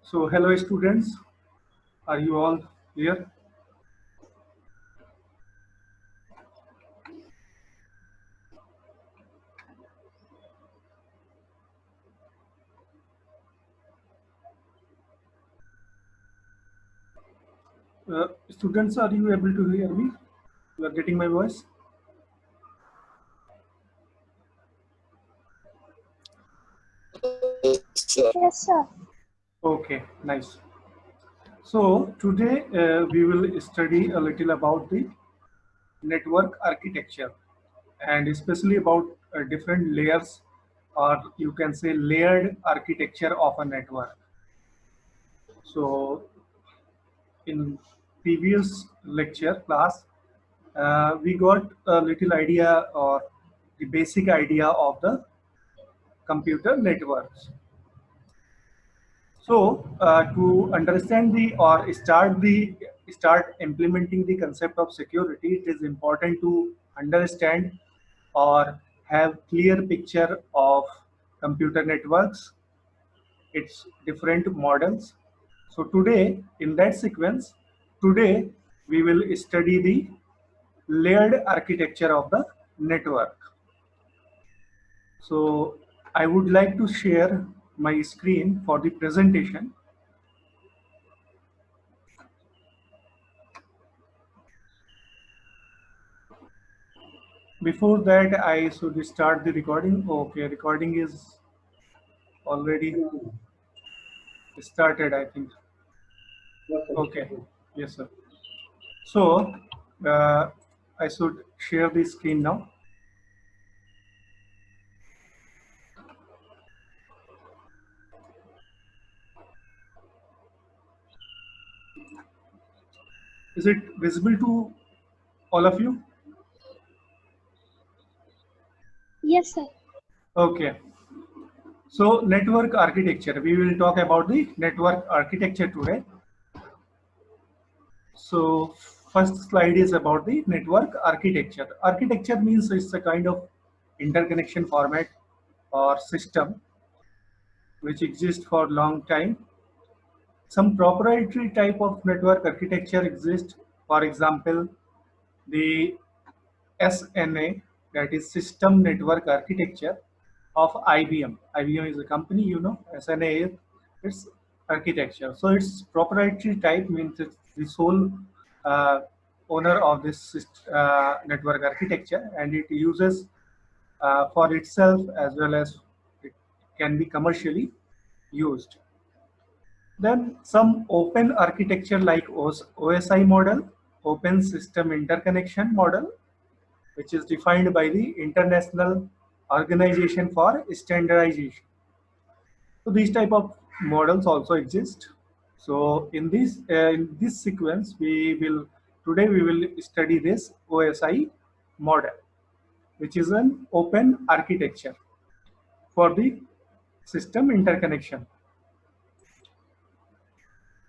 So, hello students, are you all here? Students, are you able to hear me? You are getting my voice? Yes, sir. Okay, nice. So, today we will study a little about the network architecture and especially about different layers, or you can say layered architecture of a network. So, in previous lecture class, we got a little idea or the basic idea of the computer networks. So to understand the or start implementing the concept of security, it is important to understand or have clear picture of computer networks, its different models. So today, in that sequence, today we will study the layered architecture of the network. So I would like to share my screen for the presentation. Before that, I should start the recording. Okay, recording is already started, I think. Okay, yes, sir. So uh, I should share the screen now. Is it visible to all of you? Yes, sir. Okay. So network architecture. We will talk about the network architecture today. So first slide is about the network architecture. Architecture means it's a kind of interconnection format or system which exists for long time. Some proprietary type of network architecture exists. For example, the SNA, that is System Network Architecture of IBM. IBM is a company, you know. SNA is its architecture. So its proprietary type means it's the sole uh, owner of this network architecture, and it uses for itself as well as it can be commercially used. Then some open architecture like OSI model, Open System Interconnection model, which is defined by the International Organization for Standardization. So these type of models also exist. So in this sequence, we will study this OSI model, which is an open architecture for the system interconnection.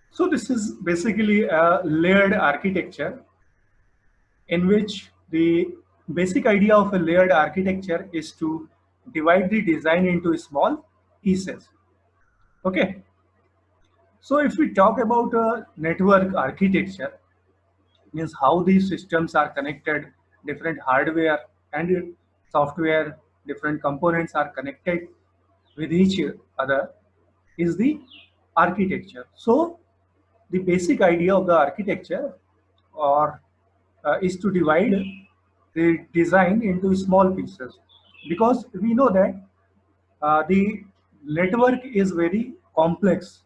So this is basically a layered architecture in which the basic idea of a layered architecture is to divide the design into small pieces. Okay. So if we talk about a network architecture, means how these systems are connected, different hardware and software, different components are connected with each other, is the architecture. So the basic idea of the architecture or is to divide the design into small pieces, because we know that the network is very complex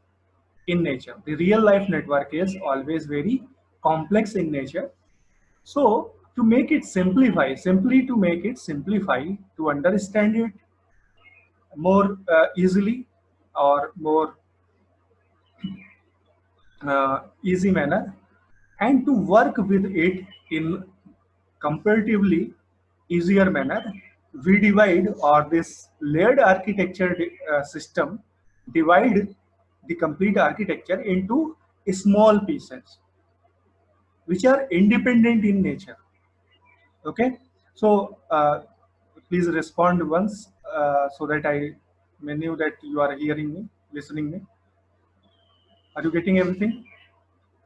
in nature. The real life network is always very complex in nature. So to make it simplify, simply to make it simplify, to understand it more easily or more easy manner, and to work with it in comparatively easier manner, we divide, or this layered architecture system divide the complete architecture into small pieces which are independent in nature. Okay, so please respond once so that I may know that you are hearing me, listening me. Are you getting everything?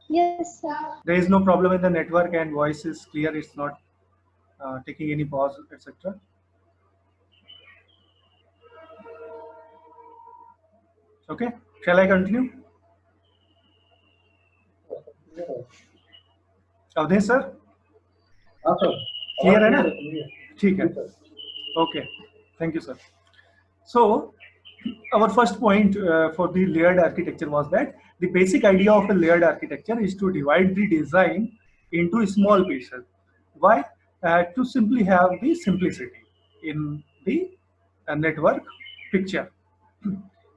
Yes, sir. There is no problem in the network and voice is clear. It's not taking any pause, etc. Okay. Shall I continue? Avdhesh sir हाँ sir clear है ना? clear. ठीक है. Okay. Thank you, sir. So, our first point for the layered architecture was that the basic idea of a layered architecture is to divide the design into small pieces. Why? To simply have the simplicity in the network picture.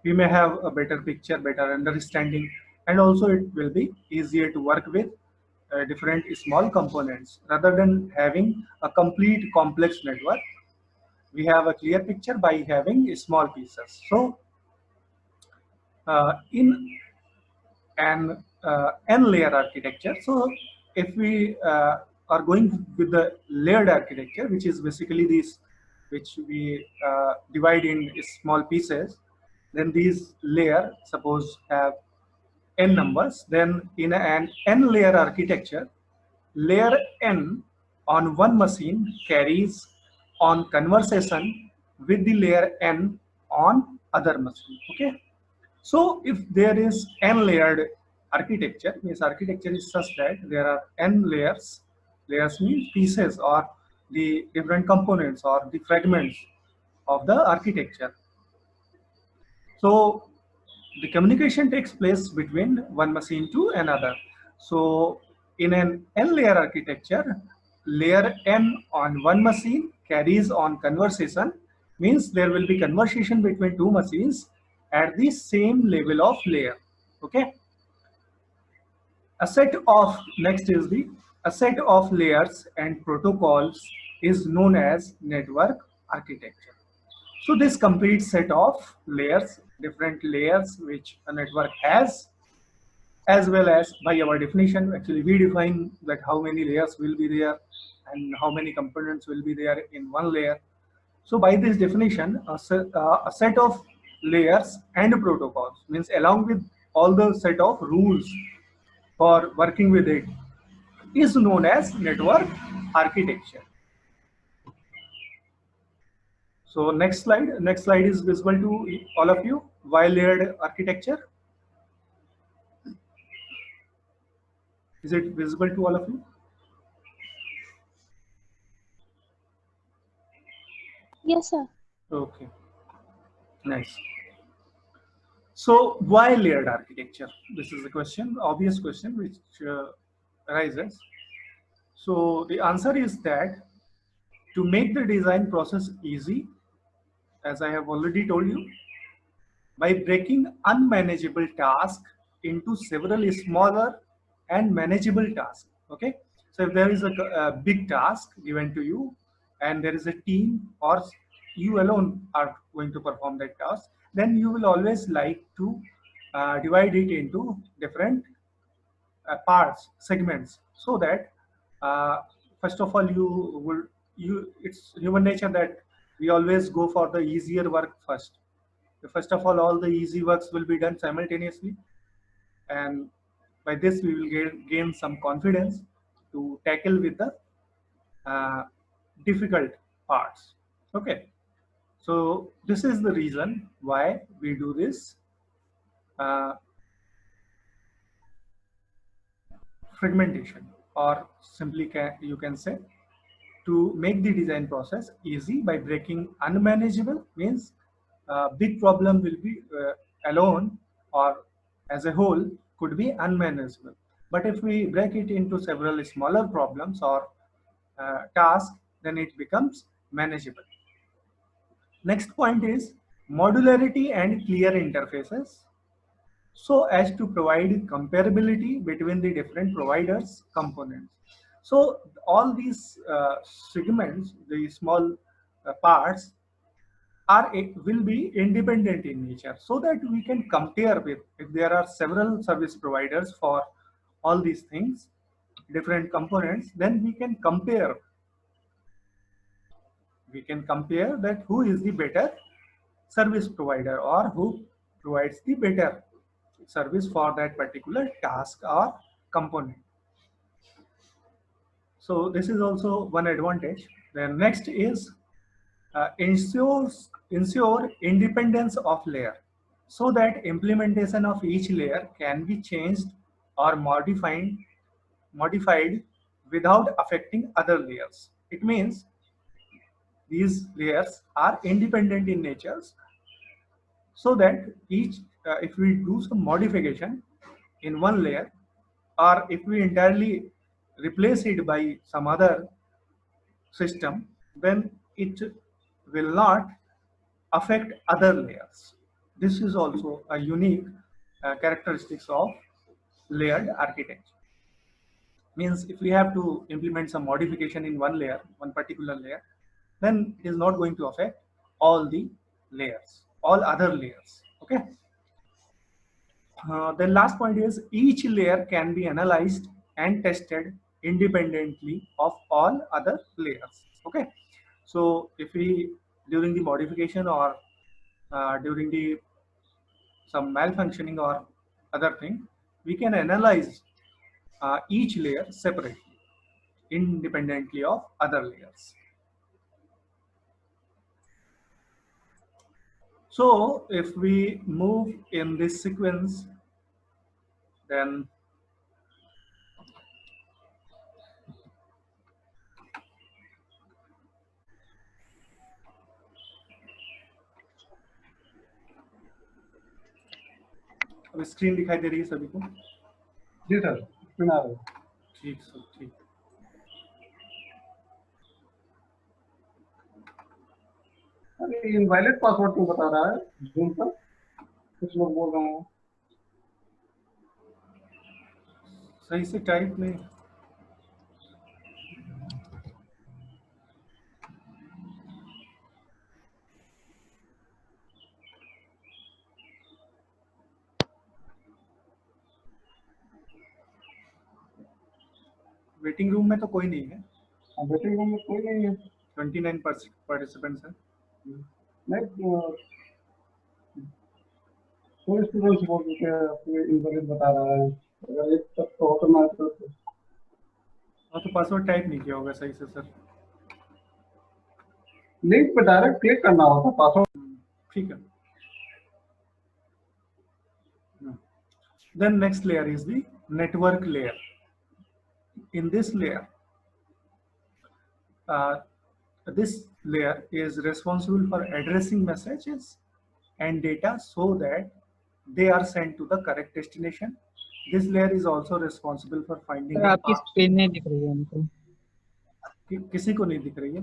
We may have a better picture, better understanding, and also it will be easier to work with different small components rather than having a complete complex network. We have a clear picture by having small pieces. So in an n layer architecture, so if we are going with the layered architecture, which is basically this, which we divide in small pieces, then these layer suppose have n numbers, then in an n layer architecture, layer n on one machine carries on conversation with the layer n on other machine. Okay. So if there is n layered architecture, means architecture is such that there are n layers. Layers means pieces or the different components or the fragments of the architecture. So the communication takes place between one machine to another. So in an n layer architecture, layer n on one machine carries on conversation, means there will be conversation between two machines at the same level of layer. Okay. A set of next is the a set of layers and protocols is known as network architecture. So this complete set of layers, different layers which a network has, as well as by our definition, actually we define that how many layers will be there and how many components will be there in one layer. So by this definition, a set of layers and protocols means along with all the set of rules for working with it is known as network architecture. So next slide is visible to all of you. Why layered architecture? Is it visible to all of you? Yes, sir. Okay, nice. So why layered architecture? This is the question, obvious question which arises. So the answer is that to make the design process easy, as I have already told you, by breaking unmanageable tasks into several smaller and manageable tasks. Okay, so if there is a big task given to you and there is a team or you alone are going to perform that task, then you will always like to divide it into different parts, segments, so that first of all it's human nature that we always go for the easier work first. First of all the easy works will be done simultaneously, and by this we will gain some confidence to tackle with the uh, difficult parts. Okay, so this is the reason why we do this uh, fragmentation, or simply you can say to make the design process easy by breaking unmanageable, means big problem will be alone or as a whole could be unmanageable, but if we break it into several smaller problems or tasks, then it becomes manageable. Next point is modularity and clear interfaces, so as to provide comparability between the different providers components. So all these segments, the small parts will be independent in nature, so that we can compare with, if there are several service providers for all these things, different components, then we can compare that who is the better service provider or who provides the better service for that particular task or component. So this is also one advantage. Then next is ensure independence of layer, so that implementation of each layer can be changed or modified without affecting other layers. It means these layers are independent in nature, so that each if we do some modification in one layer, or if we entirely replace it by some other system, then it will not affect other layers. This is also a unique characteristics of layered architecture. Means if we have to implement some modification in one layer, one particular layer, then it is not going to affect all the layers, all other layers. Okay. The last point is each layer can be analyzed and tested independently of all other layers. Okay. So if we, during the modification or during the some malfunctioning or other thing, we can analyze each layer separately, independently of other layers. So if we move in this sequence, then अब screen दिखाई दे रही है सभी को? जी sir, screen आ रही है। ठीक sir, ठीक। अरे इनवैलिड पासवर्ड क्यों बता रहा है जूम पर? कुछ लोग बोल रहे हैं सही से टाइप नहीं। वेटिंग रूम में तो कोई नहीं है। वेटिंग रूम में कोई नहीं है। 29 पार्टिसिपेंट्स हैं। नहीं, कोई स्टूडेंट्स बोल के अपने इनवैलिड बता रहा है। अगर एक तक तो हो तो मैं हाँ, तो पासवर्ड टाइप नहीं किया होगा सही से सर। लिंक पे डायरेक्ट क्लिक करना होता पासवर्ड। ठीक है। Then next layer is the network layer. In this layer, this layer is responsible for addressing messages and data so that they are sent to the correct destination. This layer is also responsible for finding. आपकी screen नहीं दिख रही है हमको। किसी को नहीं दिख रही है?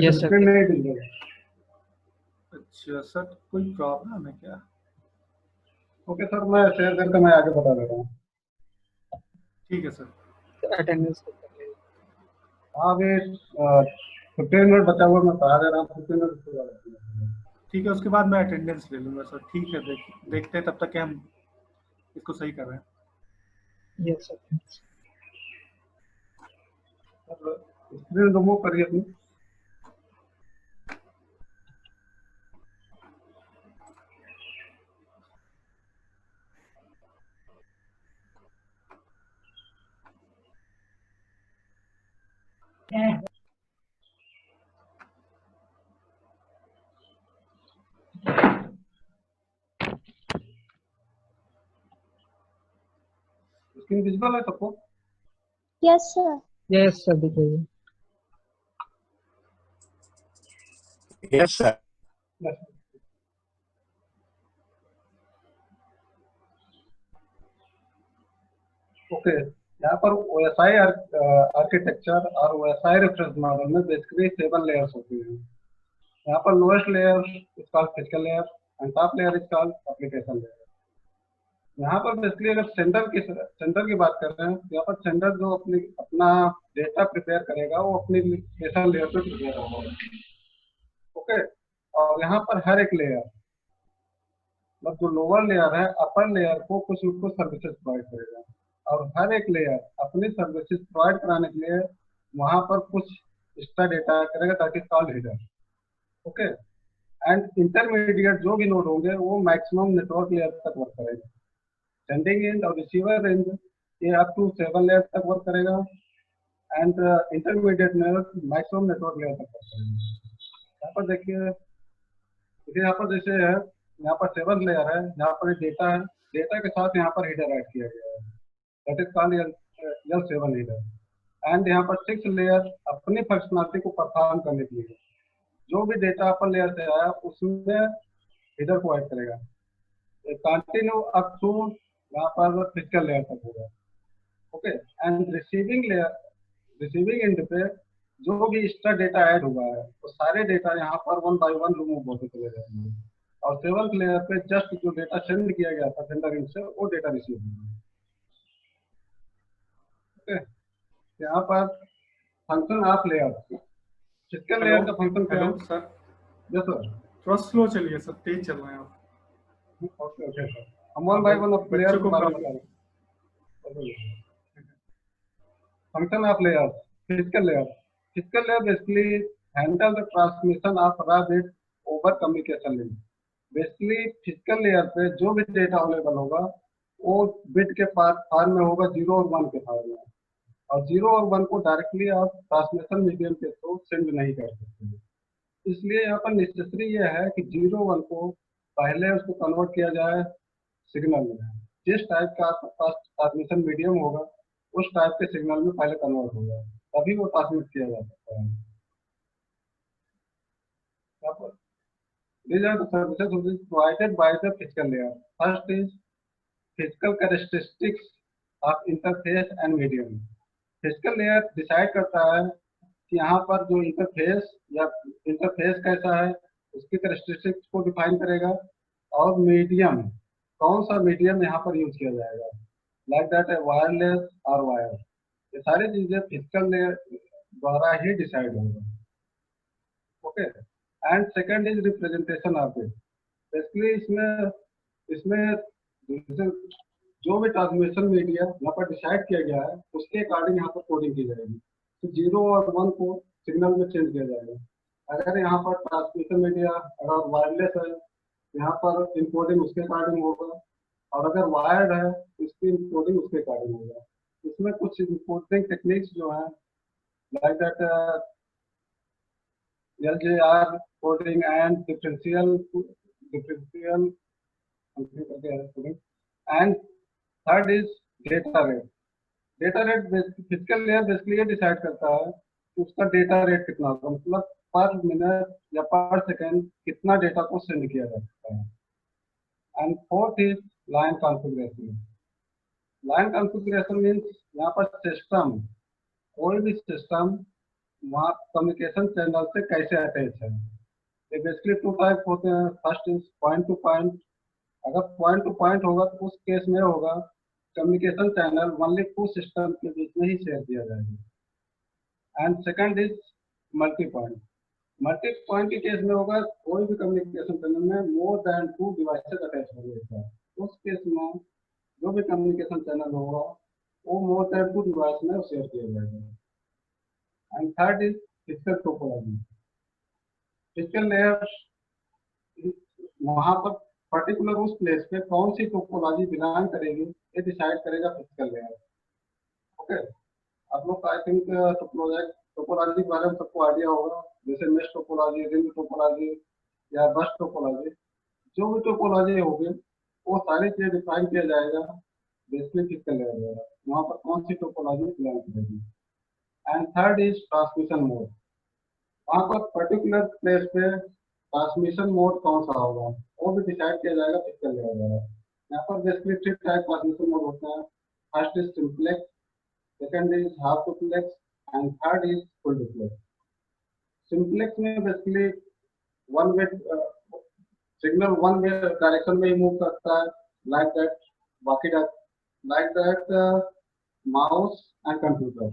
Yes sir. नहीं दिख रही है। अच्छा सर, कोई प्रॉब्लम है क्या? ओके सर, मैं शेयर करके मैं आगे बता दे रहा हूँ। ठीक है सर। अटेंडेंस अभी 15 मिनट बचा हुआ, मैं कहा दे रहा हूँ 15 मिनट। ठीक है, उसके बाद मैं अटेंडेंस ले लूंगा सर। ठीक है, देखते हैं तब तक कि हम इसको सही कर रहे हैं। Yes sir. स्क्रीन रिमूव करिए अपनी। स्क्रीन विजिबल है सबको? Yes sir. यस सर, दिख रही है। Yes sir. ओके, यहाँ पर OSI आर्किटेक्चर और OSI रेफरेंस मॉडल में बेसिकली 7 लेयर्स होती हैं। यहाँ पर lowest layer is called physical layer and top layer is called application layer. यहाँ पर बेसिकली अगर सेंडर की बात कर रहे हैं, यहाँ पर सेंडर जो अपना डेटा प्रिपेयर करेगा वो अपनी एप्लीकेशन लेयर पे प्रिपेयर होगा। ओके, और यहाँ पर हर एक लेयर, मतलब जो लोअर लेयर है अपर लेयर को कुछ न कुछ सर्विसेज प्रोवाइड करेगा, और हर एक लेयर अपनी सर्विसेज प्रोवाइड कराने के लिए वहां पर कुछ एक्स्ट्रा डेटा करेगा ताकि call header. Okay, and intermediate जो भी नोड होंगे वो मैक्सिमम नेटवर्क लेयर तक वर्क करेंगे। सेंडिंग एंड और रिसीवर एंड ये अप टू 7 लेयर तक वर्क करेगा and intermediate network maximum network layer तक वर्क करेगा। यहाँ पर देखिए यहाँ पर जैसे है यहाँ पर 7 लेयर है, यहाँ पर डेटा है, डेटा के साथ यहाँ पर हीडर ऐड किया गया है, that is called L7 header. And यहाँ पर 6 लेयर अपनी फंक्शनलिटी को परफॉर्म करने के लिए जो भी डेटा अपर लेयर से आया उसमें हीडर को ऐड करेगा, कंटिन्यू अप टू यहाँ पर फिजिकल लेयर तक होगा। ओके, एंड रिसीविंग एंड पे जो भी एक्स्ट्रा डेटा ऐड हुआ है वो सारे डेटा यहाँ पर 1 बाय 1 रिमूव होते चले जाएंगे और 7th लेयर पे जस्ट जो डेटा सेंड किया गया था सेंडर एंड से वो डेटा रिसीव होगा। ओके, यहाँ पर function of layer, physical layer का फंक्शन क्या है? Hello sir, yes sir. थोड़ा स्लो चलिए सर, तेज चल रहे हैं आप। ओके ओके सर, हम 1 बाय 1 ऑफ लेयर बच्चों को को बता प्रॉब्लम। रहे हैं। Function of layer, physical layer basically handle the transmission of raw bit over communication link। Basically physical layer पे जो भी डेटा अवेलेबल होगा वो बिट के फॉर्म में होगा 0 और 1 के फॉर्म में, और 0 और 1 को डायरेक्टली आप ट्रांसमिशन मीडियम के थ्रू सेंड नहीं कर सकते। इसलिए यहाँ पर नेसेसरी ये है कि 0 1 को पहले उसको कन्वर्ट किया जाए सिग्नल में। जिस टाइप का आपका पास ट्रांसमिशन मीडियम होगा उस टाइप के सिग्नल में पहले कन्वर्ट होगा, तभी वो ट्रांसमिट किया जा सकता है। These are the services provided by the physical layer. First is physical characteristics of interface and medium। Physical layer decide करता है कि यहाँ पर जो इंटरफेस या इंटरफेस कैसा है उसकी कैरेक्टरिस्टिक्स को डिफाइन करेगा, और मीडियम कौन सा मीडियम यहाँ पर यूज किया जाएगा, लाइक दैट है वायरलेस और वायर। ये सारी चीजें फिजिकल लेयर द्वारा ही डिसाइड होगा। Okay, and second is representation of it. Basically इसमें जो भी ट्रांसमिशन मीडिया यहाँ पर डिसाइड किया गया है उसके अकॉर्डिंग यहाँ पर कोडिंग की जाएगी। तो 0 और 1 को सिग्नल में चेंज किया जाएगा। अगर यहाँ पर ट्रांसमिशन मीडिया अगर वायरलेस है यहाँ पर इनकोडिंग उसके अकॉर्डिंग होगा, और अगर वायर्ड है तो इसकी इनकोडिंग उसके अकॉर्डिंग होगा। इसमें कुछ इनकोडिंग टेक्निक्स जो है like that LJR coding and differential and third is data rate. Data rate physical layer basically ये डिसाइड करता है कि उसका डेटा रेट कितना होगा, मतलब पर मिनट या पर सेकेंड कितना डेटा को सेंड किया जा सकता है। And fourth is line configuration. Line configuration means यहाँ पर सिस्टम, कोई भी सिस्टम वहाँ कम्युनिकेशन चैनल से कैसे अटैच है। ये बेसिकली 2 टाइप होते हैं। First is point two point. अगर पॉइंट टू पॉइंट होगा तो उस केस में होगा कम्युनिकेशन चैनल ओनली 2 सिस्टम के बीच में ही शेयर किया जाएगा। And second is multi point. Multi point के केस में होगा कोई भी कम्युनिकेशन चैनल में मोर देन 2 डिवाइसेस अटैच हो गए। उस केस में जो भी कम्युनिकेशन चैनल होगा वो मोर देन 2 डिवाइस में शेयर किया जाएगा। And third is physical topology. Physical layer वहाँ पर पर्टिकुलर उस प्लेस पे कौन सी टोपोलॉजी बिलोंग करेगी ये डिसाइड करेगा फिजिकल लेयर। ओके, आप लोग आई थिंक टोपोलॉजी के बारे में सबको आइडिया होगा, जैसे मेश टोपोलॉजी, रिंग टोपोलॉजी या बस टोपोलॉजी। जो भी टोपोलॉजी होगी वो सारी चीजें डिफाइन किया जाएगा बेसिकली फिजिकल लेयर द्वारा, वहाँ पर कौन सी टोपोलॉजी बिलोंग करेगी। And third is transmission mode. वहाँ पर पर्टिकुलर प्लेस पे ट्रांसमिशन मोड कौन सा होगा वो भी डिसाइड किया जाएगा फिजिकल लेयर द्वारा। यहाँ पर बेसिकली 3 टाइप ट्रांसमिशन मोड होते हैं। First is simplex, second is half duplex and third is full duplex. Simplex में basically one way signal one way direction में ही मूव करता है, लाइक दैट बाकी like that mouse and computer.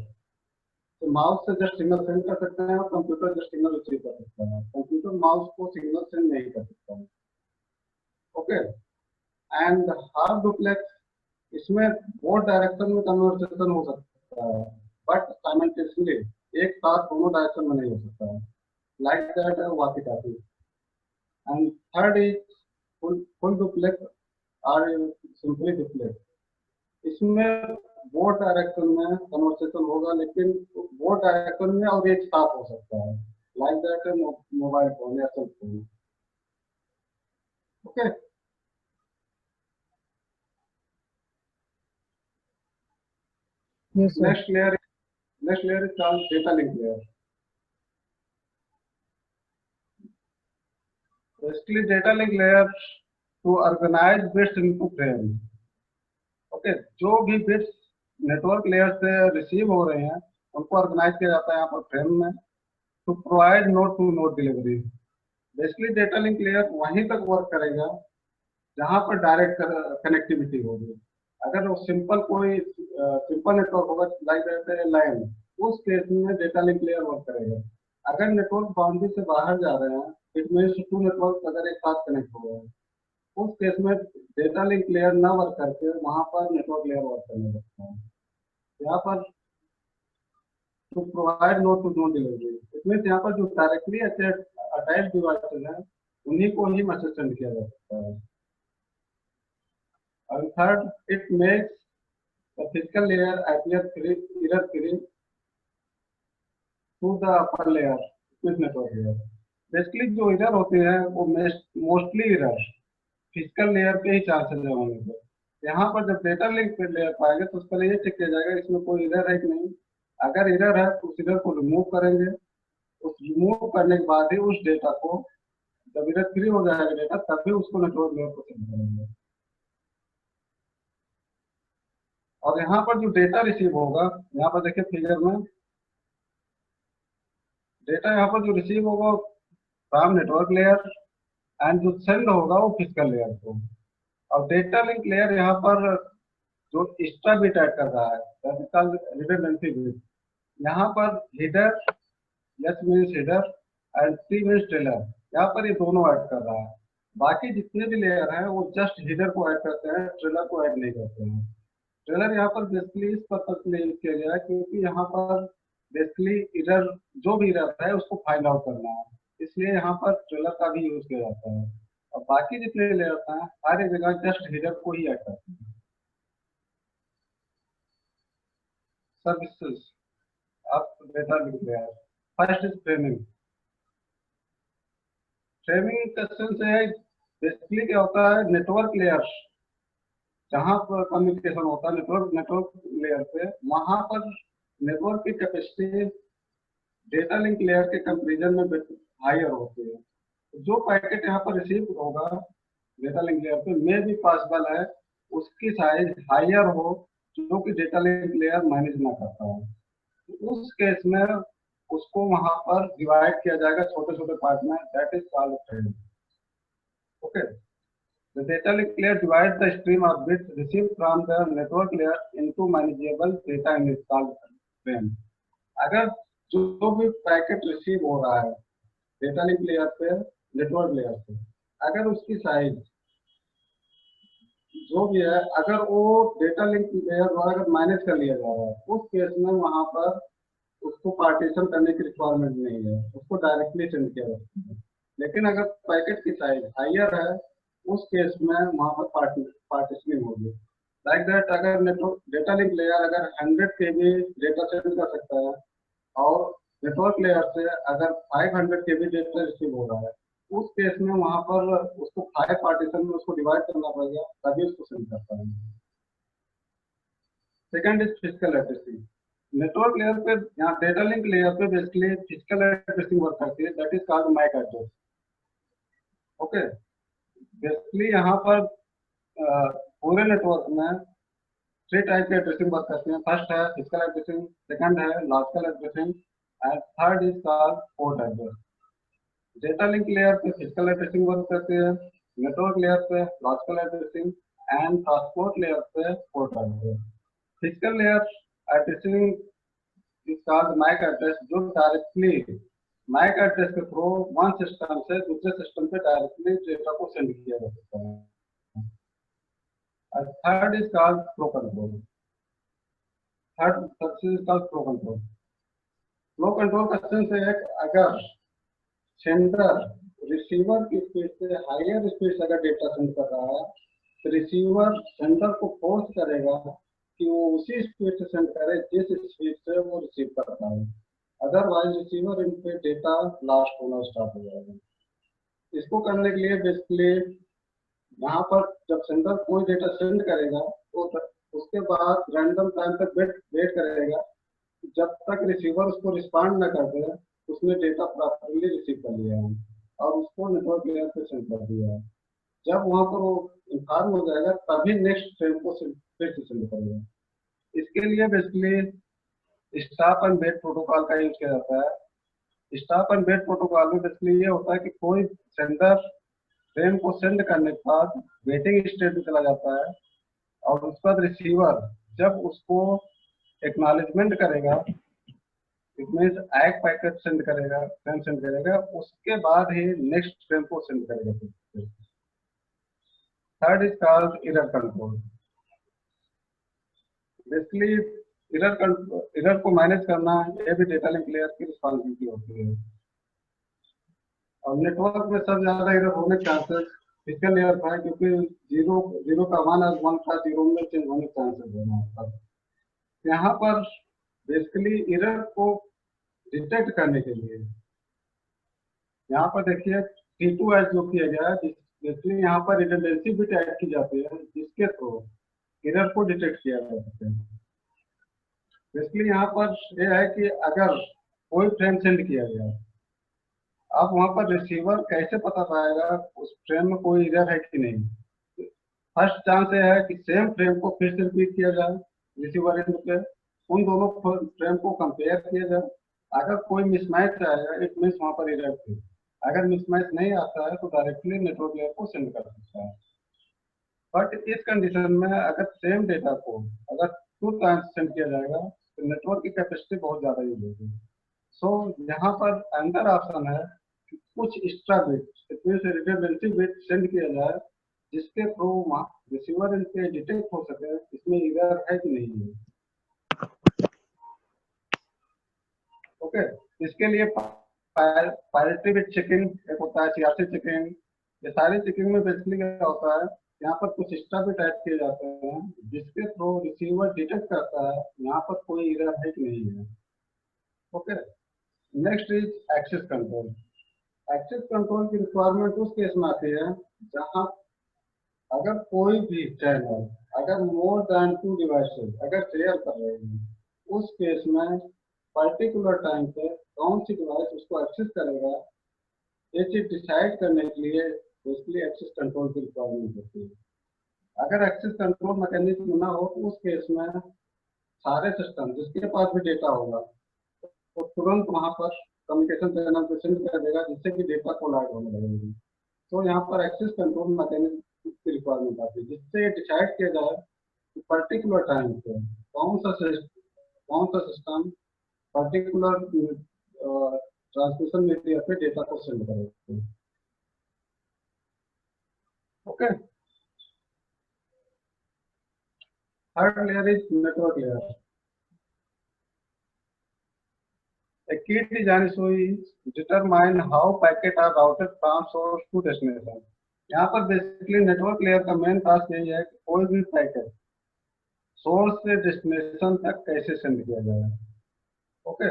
तो mouse से जस्ट सिग्नल सेंड कर सकते हैं और कंप्यूटर जस्ट सिग्नल रिसीव कर सकता है। कंप्यूटर माउस को सिग्नल सेंड नहीं कर सकता है। ओके, एंड हाफ डुप्लेक्स, इसमें बोथ डायरेक्शन में कन्वर्सेशन हो सकता है बट साइमल्टेनियसली एक साथ दोनों डायरेक्शन में नहीं हो सकता है, like that walkie talkie. And third is full duplex और सिंपली डुप्लेक्स। इसमें बोर्ड डायरेक्शन में कन्वर्सेशन होगा, लेकिन बोर्ड डायरेक्शन में और एक साथ हो सकता है, लाइक दैट मोबाइल फोन या cell phone. Okay, Yes, sir. next layer is called data link layer. Basically, data link layer to organize bits into frames. Okay, जो भी बिट्स नेटवर्क लेयर से रिसीव हो रहे हैं उनको ऑर्गेनाइज किया जाता है यहाँ पर फ्रेम में, to provide node to node delivery. Basically data link layer वहीं तक वर्क करेगा जहाँ पर डायरेक्ट कनेक्टिविटी होगी। अगर वो सिंपल कोई सिंपल नेटवर्क होगा लाइक दैट लाइन, उस केस में डेटा लिंक लेयर वर्क करेगा। अगर नेटवर्क बाउंड्री से बाहर जा रहे हैं, इट मीन्स टू नेटवर्क अगर एक साथ कनेक्ट हो रहे हैं, उस केस में डेटा लिंक लेयर ना वर्क करके वहां पर नेटवर्क लेयर वर्क करने लगता है। यहाँ पर to provide node to node delivery, it means यहाँ पर जो डायरेक्टली अटैच डिवाइसेज हैं उन्हीं को ही मैसेज सेंड किया जा सकता है। और third, it makes the physical layer appear free, error free to the upper layer with network layer. Basically जो एरर होते हैं वो मोस्टली एरर फिजिकल लेयर पे ही चांसेस होंगे। यहाँ पर जब डेटा लिंक लेयर पाएंगे तो उसके लिए चेक किया जाएगा इसमें कोई एरर है कि नहीं। अगर एरर है तो उस एरर को रिमूव करेंगे, उस रिमूव करने के बाद ही उस डेटा को, जब एरर फ्री हो जाएगा डेटा, तभी उसको नेटवर्क लेयर को सेंड करेंगे। और यहाँ पर जो डेटा रिसीव होगा, यहाँ पर देखिए फिगर में डेटा यहाँ पर जो रिसीव होगा फ्रॉम नेटवर्क लेयर एंड जो सेंड होगा वो फिजिकल लेयर को। और डेटा लिंक लेयर यहाँ पर जो एक्स्ट्रा बिट ऐड कर रहा है रिडंडेंसी बिट, यहाँ पर header, S means header and T means trailer, यहाँ पर ये दोनों ऐड कर रहा है। बाकी जितने भी लेयर हैं वो जस्ट हीडर को ऐड करते हैं, ट्रेलर को ऐड नहीं करते हैं। ट्रेलर यहाँ पर बेसिकली इस पर्पज के लिए यूज किया गया है क्योंकि यहाँ पर बेसिकली एरर, जो भी एरर है उसको फाइंड आउट करना है, इसलिए यहाँ पर ट्रेलर का भी यूज किया जाता है। और बाकी जितने लेयर्स हैं हर एक जगह जस्ट हीडर को ही ऐड करते हैं। सर्विसेज आप data link layer, first is framing. Framing का सेंस है बेसिकली क्या होता है, नेटवर्क लेयर जहाँ पर कम्युनिकेशन होता है नेटवर्क लेयर पे, वहां पर नेटवर्क की कैपेसिटी डेटा लिंक लेयर के कंपैरिजन में हायर होती है। जो पैकेट यहाँ पर रिसीव होगा डेटा लिंक लेयर पे में भी पॉसिबल है उसकी साइज हायर हो जो कि डेटा लिंक लेयर मैनेज ना करता है। उस केस में उसको वहां पर डिवाइड किया जाएगा छोटे छोटे पार्ट में, that is called frame. Okay, the data link layer divides the stream of bits received from the network layer into manageable data in its called frame। अगर जो भी पैकेट रिसीव हो रहा है डेटा लिंक लेयर पे network layer से, अगर उसकी साइज जो भी है, अगर वो डेटा लिंक लेयर द्वारा अगर मैनेज कर लिया जा रहा है, उस केस में वहां पर उसको पार्टीशन करने की रिक्वायरमेंट नहीं है, उसको डायरेक्टली सेंड किया जा सकता है। लेकिन अगर पैकेट की साइज हायर है उस केस में वहां पर पार्टीशनिंग होगी। लाइक दैट अगर नेटवर्क डेटा लिंक लेयर अगर 100 KB डेटा सेंड कर सकता है और नेटवर्क लेयर से अगर 500 KB डेटा रिसीव हो रहा है, उस केस में वहां पर उसको 5 पार्टीशन में उसको डिवाइड करना पड़ेगा तभी उसको सेंड कर पाएंगे। Second is physical addressing. Network layer पे, यहाँ डेटा लिंक लेयर पे बेसिकली फिजिकल एड्रेसिंग वर्क करती है, that is called MAC address. Okay, basically यहाँ पर पूरे नेटवर्क में 3 टाइप के एड्रेसिंग वर्क करते हैं। फर्स्ट है फिजिकल एड्रेसिंग, सेकंड है logical addressing and third is called port address. Data link layer पे फिजिकल एड्रेसिंग वर्क करती है, नेटवर्क लेयर पे logical addressing and transport layer पे port address. Physical layer addressing is called MAC address, जो directly MAC address के through one system से दूसरे system पे डायरेक्टली डेटा को सेंड किया जा सकता है। और third is called flow control. Third सबसे is called flow control. Flow control का सेंस है अगर सेंडर रिसीवर की स्पीड से हायर स्पीड से अगर डेटा सेंड कर रहा है तो रिसीवर सेंडर को फोर्स करेगा कि वो उसी स्पीड से सेंड करे जिस स्पीड से वो रिसीव करता है, अदरवाइज रिसीवर इन पे डेटा लास्ट होना स्टार्ट हो जाएगा। इसको करने के लिए बेसिकली यहाँ पर जब सेंडर कोई डेटा सेंड करेगा तो उसके बाद रैंडम टाइम तक वेट करेगा, जब तक रिसीवर उसको रिस्पॉन्ड न कर दे उसने डेटा प्रॉपर्ली रिसीव कर लिया है और उसको नेटवर्क लेयर पे सेंड कर दिया है। जब वहां पर वो इन्फॉर्म हो जाएगा तभी नेक्स्ट फ्रेम को फिर से सेंड करेगा। इसके लिए basically stop and wait protocol का यूज किया जाता है। स्टॉप एंड वेट प्रोटोकॉल में बेसिकली ये होता है कि कोई सेंडर फ्रेम को सेंड करने के बाद वेटिंग स्टेट में चला जाता है और उसके बाद रिसीवर जब उसको एक्नॉलेजमेंट करेगा, इट मीन्स एक पैकेट सेंड करेगा, फ्रेम सेंड करेगा, उसके बाद ही नेक्स्ट फ्रेम को सेंड करेगा। Third is called error control. Basically error को मैनेज करना ये भी डेटा लिंक लेयर की रिस्पॉन्सिबिलिटी होती है। और नेटवर्क में सबसे ज्यादा एरर होने के चांसेस फिजिकल लेयर पर है, क्योंकि जीरो का 1 और 1 का 0 में चेंज होने के चांसेस है। यहाँ पर बेसिकली एरर को डिटेक्ट करने के लिए यहाँ पर देखिए T2H जो किया गया है, जिसमें यहाँ पर रिडंडेंसी बिट ऐड की जाती है जिसके थ्रू एरर को डिटेक्ट किया जा सकता है। बेसिकली यहाँ पर यह है कि अगर कोई फ्रेम सेंड किया गया, अब वहां पर रिसीवर कैसे पता पाएगा उस फ्रेम में कोई एरर है कि नहीं। फर्स्ट चांस ये है कि सेम फ्रेम को फिर से रिपीट किया जाए रिसीवर एंड पे, उन दोनों फ्रेम को कंपेयर किया जाए। अगर कोई मिसमैच आएगा इट मीन्स वहां पर एरर थी। अगर मिसमैच नहीं आता है तो डायरेक्टली नेटवर्क लेयर को सेंड कर सकता है। बट इस कंडीशन में अगर सेम डेटा को अगर 2 टाइम्स सेंड किया जाएगा तो नेटवर्क की कैपेसिटी बहुत ज्यादा यूज होगी। सो यहाँ पर अंदर ऑप्शन है कि कुछ extra bit redundancy bit send किया जाए जिसके थ्रू रिसीवर इनके डिटेक्ट हो सके इसमें एरर है कि नहीं है। ओके, इसके लिए पैरिटी बिट चेकिंग एक होता है, CRC चेकिंग। ये सारी चेकिंग में बेसिकली क्या होता है, यहाँ पर कुछ एक्स्ट्रा बिट ऐड किए जाते हैं जिसके थ्रू रिसीवर डिटेक्ट करता है यहाँ पर कोई एरर है कि नहीं है। Okay, next is access control. Access control की रिक्वायरमेंट उस केस में आती है जहाँ अगर कोई भी चैनल अगर मोर देन 2 डिवाइसेस अगर शेयर कर रहे हैं, उस केस में पर्टिकुलर टाइम पे कौन सी डिवाइस उसको एक्सेस करेगा ये चीज डिसाइड करने के लिए बेसिकली एक्सेस कंट्रोल की रिक्वायरमेंट होती है। अगर एक्सेस कंट्रोल मैकेनिज्म ना हो तो उस केस में सारे सिस्टम जिसके पास भी डेटा होगा तो तुरंत वहां पर कम्युनिकेशन चैनल पे सेंड कर देगा जिससे कि डेटा कोलाइड होने लगेगी। तो यहाँ पर एक्सेस कंट्रोल मैकेनिज्म की रिक्वायरमेंट आती है जिससे ये डिसाइड किया जाए कि पर्टिकुलर टाइम पे कौन सा सिस्टम पर्टिकुलर ट्रांसमिशन मीडिया पे डेटा को सेंड करेगा। Okay, third layer is network layer. A key design issue is determine how packet are routed from source to destination। यहाँ पर बेसिकली नेटवर्क लेयर का main task यही है कि कोई भी पैकेट सोर्स से डेस्टिनेशन तक कैसे सेंड किया जाए। Okay,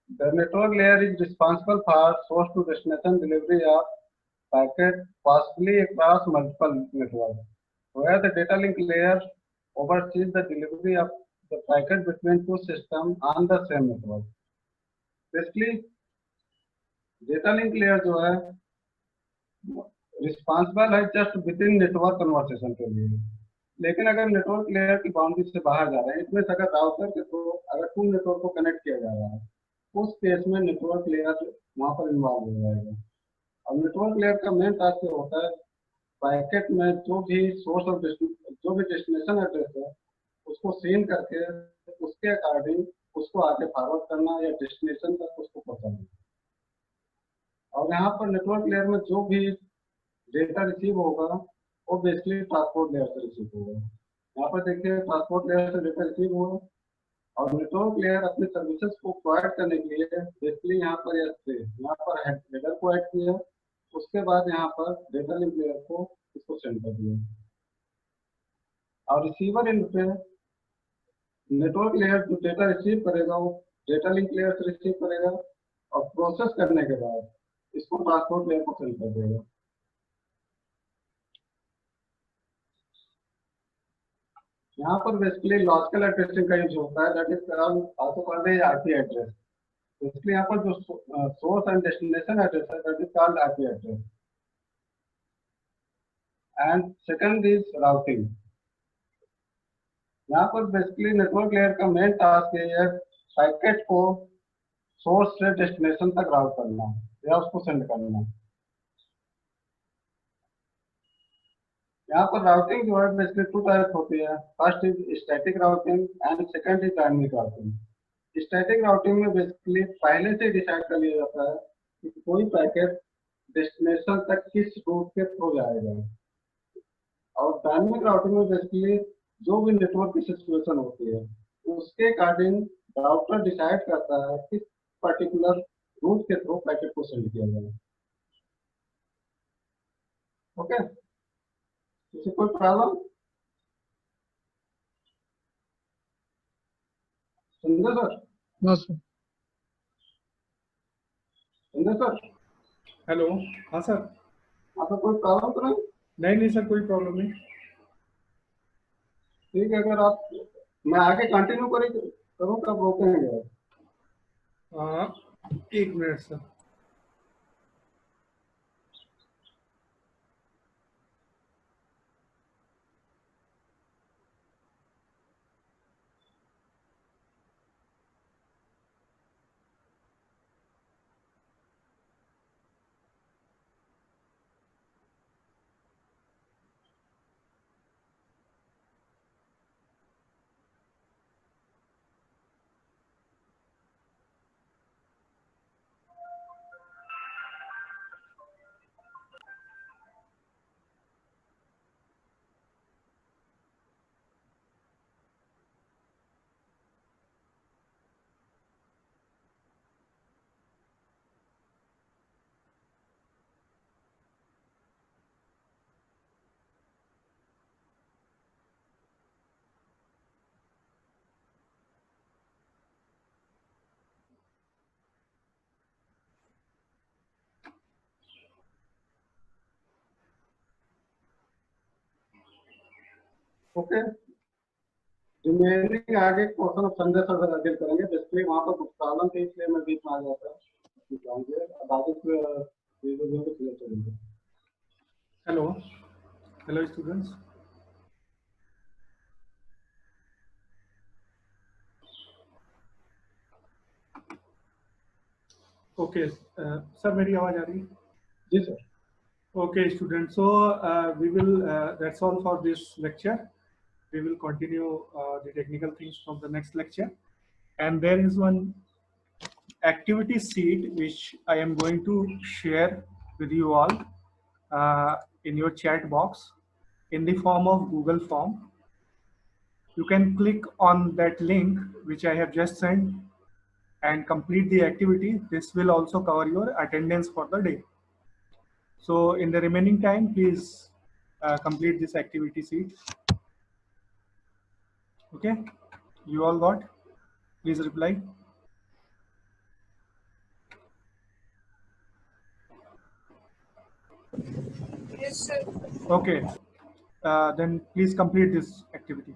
the network layer is responsible for source to destination delivery of packet possibly across multiple networks, where the data link layer oversees the delivery of the packet between two systems on the same network। Basically data link layer जो है responsible है just with in network conversation के लिए, लेकिन अगर network layer की boundary से बाहर जा रहे हैं, इसमें अगर राउटर के थ्रू अगर 2 नेटवर्क को कनेक्ट किया जा रहा है उस केस में नेटवर्क लेयर वहां पर इन्वॉल्व हो जाएगा। अब नेटवर्क लेयर का मेन टास्क होता है पैकेट में जो भी सोर्स ऑफ जो भी डेस्टिनेशन एड्रेस है उसको सीन करके उसके अकॉर्डिंग उसको आगे फॉरवर्ड करना या डेस्टिनेशन तक उसको पहुंचाना। और यहाँ पर नेटवर्क लेयर में जो भी डेटा रिसीव होगा वो बेसिकली ट्रांसपोर्ट लेयर से रिसीव होगा। यहाँ पर देखिए ट्रांसपोर्ट लेयर से डेटा रिसीव हुआ और नेटवर्क लेयर अपने सर्विसेज को प्रोवाइड करने के लिए बेसिकली यहाँ पर हेडर को ऐड किया, उसके बाद यहाँ पर डेटा लिंक लेयर को इसको सेंड कर दिया और रिसीवर एंड पे नेटवर्क लेयर जो डेटा रिसीव करेगा वो डेटा लिंक लेयर से रिसीव करेगा और प्रोसेस करने के बाद इसको ट्रांसपोर्ट लेयर को सेंड कर देगा। यहाँ पर बेसिकली लॉजिकल एड्रेसिंग का यूज होता है, that is also called as IP address. इसलिए यहाँ पर जो सोर्स एंड डेस्टिनेशन एड्रेस है that is called IP address. And second is routing. यहाँ पर बेसिकली नेटवर्क लेयर का मेन टास्क है पैकेट को सोर्स से डेस्टिनेशन तक राउट करना या उसको सेंड करना। यहाँ पर राउटिंग जो है बेसिकली टू टाइप होती है, first is static routing and second is dynamic routing. Static routing में बेसिकली पहले से डिसाइड कर लिया जाता है कि कोई पैकेट डेस्टिनेशन तक किस रूट के थ्रू जाएगा। और डायनेमिक राउटिंग में बेसिकली जो भी नेटवर्क की सिचुएशन होती है उसके अकॉर्डिंग राउटर डिसाइड करता है किस पर्टिकुलर रूट के थ्रू पैकेट को सेंड किया जाए। ओके, इससे कोई प्रॉब्लम? समझे सर? No sir. समझे सर? हेलो, हाँ सर। आपको कोई प्रॉब्लम तो नहीं? नहीं सर, कोई प्रॉब्लम नहीं। ठीक है, अगर आप मैं आगे कंटिन्यू करूँ तब रोकेंगे। एक मिनट सर। ओके, रिमेनिंग आगे question of Sanjay sir deal करेंगे। बेसिकली वहाँ पर कुछ प्रॉब्लम थी इसलिए मैं बीच में आ गया था। Hello, hello students. Okay sir, मेरी आवाज आ रही है? जी sir. Okay, students. So we will. That's all for this lecture. We will continue the technical things from the next lecture. And there is one activity sheet which I am going to share with you all in your chat box in the form of Google form. You can click on that link which I have just sent and complete the activity. This will also cover your attendance for the day. So in the remaining time, please complete this activity sheet. Okay, you all got? Please reply. Yes, sir. Okay, then please complete this activity.